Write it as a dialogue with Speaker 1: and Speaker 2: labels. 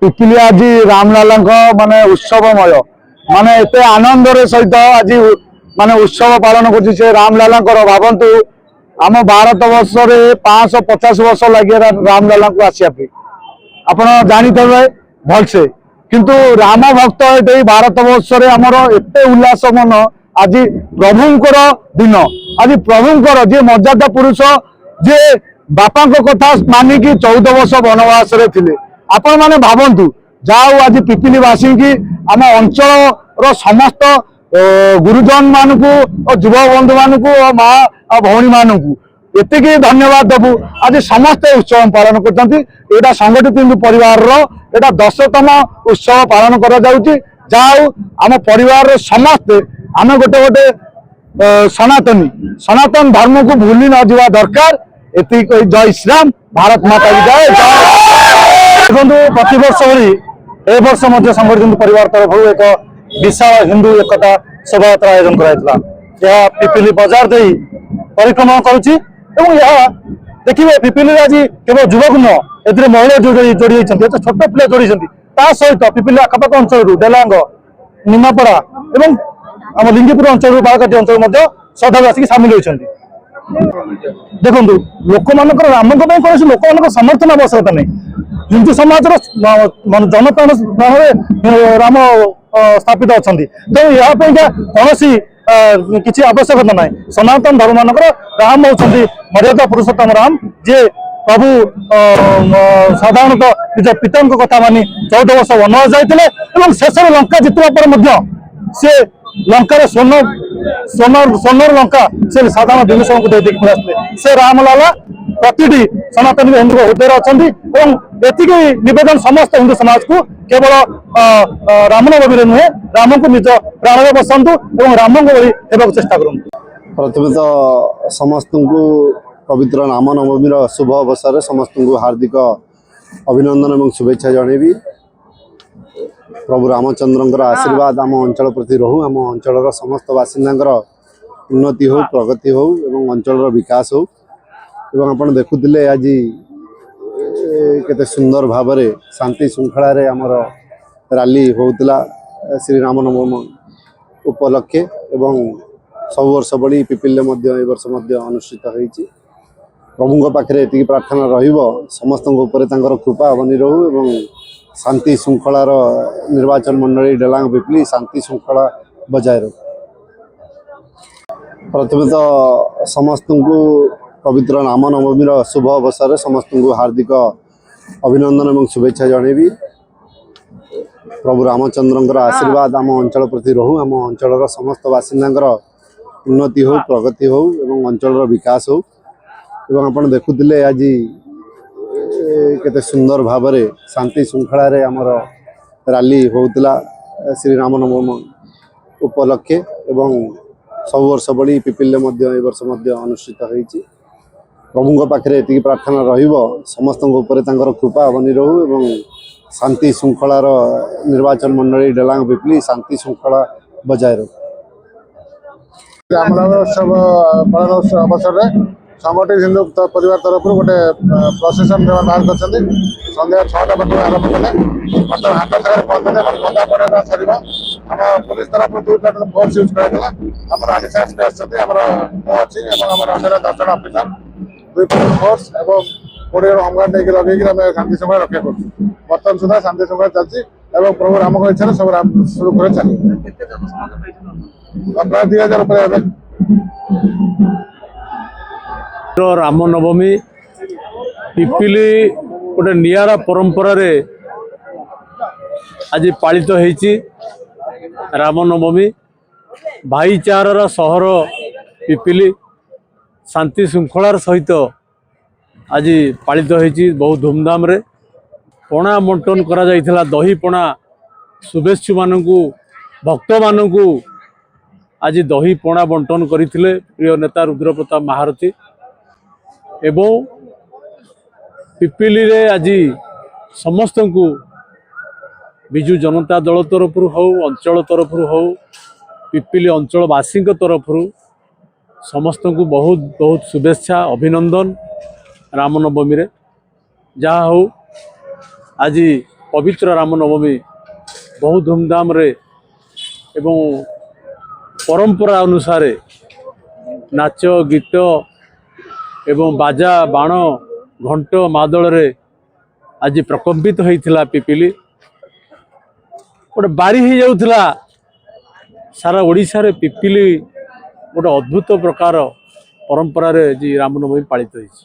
Speaker 1: पिपिली आज रामलाला माने उत्सवमय माने एते आनंदर सहित आज माने उत्सव पालन कर रामलाला भावतु आम भारत वर्ष में 550 वर्ष लगे रामलाला को आसिया आप जाथे भलसे किंतु राम भक्त ये भारत वर्ष में आमर एत उल्लास मन आज प्रभुंकर दिन आज प्रभुंकर जी मर्यादा पुरुष जे बापा कथा मानिक 14 वर्ष वनवास थे आपण माने भावंतु जाओ आज पिपिलीवासी की आम अंचल समस्त गुरुजन मानक और युवा बंधु मानक और माँ भौणी मानक एतिकी धन्यवाद देबू आज समस्त उत्सव पालन कर संगठित हिंदू परिवार एटा 10तम उत्सव पालन करा जाउची जाओ आम परिवार समस्ते आम गोटे गोटे सनातन धर्म को भूली न जावा दरकार एति जय श्रीराम भारत माता की जय देखो प्रति वर्ष भली ए वर्ष संगठित हिंदू परिवार तरफ एक विशाल हिंदू एकता शोभा यात्रा आयोजन कराइला पिपिली बाजार दे परिक्रमा करुच्ची देखिए पिपिली आज केवल युवक नुह ए महिला जोड़ी छोट पिला जोड़ी सहित पिपिली आखपाख अंचल डेलांग निमापड़ा और आम लिंगीपुर अंचल बालकाटी अंचल श्रद्धा आसिक सामिल होती देखो लोक मान राम कौन लोक समर्थन आवश्यकता नहीं हिंदू समाज जनप्राण राम स्थापित अच्छा तो यहाँ कौन किसी आवश्यकता ना सनातन धर्म मान राम होती मर्यादा पुरुषोत्तम राम जे प्रभु साधारणतः निज पिता कथा मानी 14 वर्ष वनवास जाते शेष लंका जितवा पर सी लंकार सोनर लंका से साधारण विभूषण को दे से रामलाला प्रति सनातन हिंदू हृदय अच्छा एतिकी निवेदन समस्त हिंदू समाज को केवल रामनवमी नुहे राम को निज प्राण में बसतु और राम को चेष्टा करूँ।
Speaker 2: प्रथम तो समस्त को पवित्र राम नवमी शुभ अवसर समस्त को हार्दिक अभिनंदन और शुभेच्छा जनइबी प्रभु रामचंद्र आशीर्वाद आम अंचल प्रति रहू आम अंचल समस्त बासिंदा उन्नति हो प्रगति हो एवं अंचल विकास हो एवं आपण देखुले आज केते सुंदर भाव शांति श्रृंखला आमर रैली होता श्री रामनवमी उपलक्षे एवं सब वर्ष बड़ी पिपिले वर्ष अनुष्ठित होती प्रभु पाखे ये प्रार्थना समस्त कृपा बनी रहू एवं शांति श्रृंखलार निर्वाचन मंडली डेलांग पिपिली शांति श्रृंखला बजाय रहो। प्रथम तो समस्त को पवित्र राम नवमी शुभ अवसर समस्त को हार्दिक अभिनंदन और शुभेच्छा जनइबी प्रभु रामचंद्र आशीर्वाद आम अंचल प्रति रहू आम अंचल समस्त बासिंदा उन्नति हो प्रगति हो एवं अंचल विकास हो एवं आपण देखुले आज केते सुंदर भाव शांति श्रृंखला आमर रैली होता श्री रामनवमी उपलक्षे एवं सब वर्ष बड़ी पिपिले वर्ष अनुष्ठित होती प्रभु पाखे ये प्रार्थना समस्त कृपा बनी रहू एवं शांति श्रृंखलार निर्वाचन मंडली डेलांग पिपिली शांति श्रृंखला बजाय रहो।
Speaker 3: रामनवमी पालन अवसर संगठित हिंदू परिवार तरफ गोटे प्रसेसन बाहर कर सन्ध्या 6टा बजे आरंभ कले मतलब हाट जगह पहुंचने बंदा पड़ा सर आम पुलिस तरफ 2टा फोर्स यूज कराइला आम आदिशासी अच्छी अंडर 10 जन अफिसर 2 फोर्स और 20 होमगार्ड नहीं लगे शांति श्रृंखला रक्षा कर बर्तमान सुधा शांति श्रृंखला चलती प्रभु राम इच्छा सब सुरुखुर चलिए प्राय 2000
Speaker 4: रामनवमी पिपिली गोटे नियारा परंपरा रे आज पालित होइछि रामनवमी भाईचारार सहर पिपिली शांति श्रृंखलार सहित आज पालित होइछि बहुत धूमधाम रे पणा बंटन करा जाइथिला दही पणा शुभेच्छु मानकु भक्त मानकु आज दही पणा बंटन करथिले प्रिय नेता रुद्रप्रताप महारथी एवं पिपिली रे आज समस्त को विजु जनता दल तरफ हो अंचल तरफ हो पिपिली अंचलवासी तरफ समस्त को बहुत बहुत शुभेच्छा अभिनंदन रामनवमी रे जहा हो आज ପବିତ୍ର ରାମନବମୀ ବହୁ ଧୁମଧାମରେ ଏବଂ ପରମ୍ପରା ଅନୁସାରେ ନାଚ ଗୀତ ଏବଂ ବାଜା ବାଣ ଘଣ୍ଟ ମାଦଳରେ ଆଜି ପ୍ରକମ୍ପିତ ହୋଇଥିଲା ପିପିଲି। ଗୋଟେ ବାରି ହେଇଯାଉଥିଲା ସାରା ଓଡ଼ିଶାରେ ପିପିଲି ଗୋଟେ ଅଦ୍ଭୁତ ପ୍ରକାର ପରମ୍ପରାରେ ଆଜି ରାମନବମୀ ପାଳିତ ହୋଇଛି।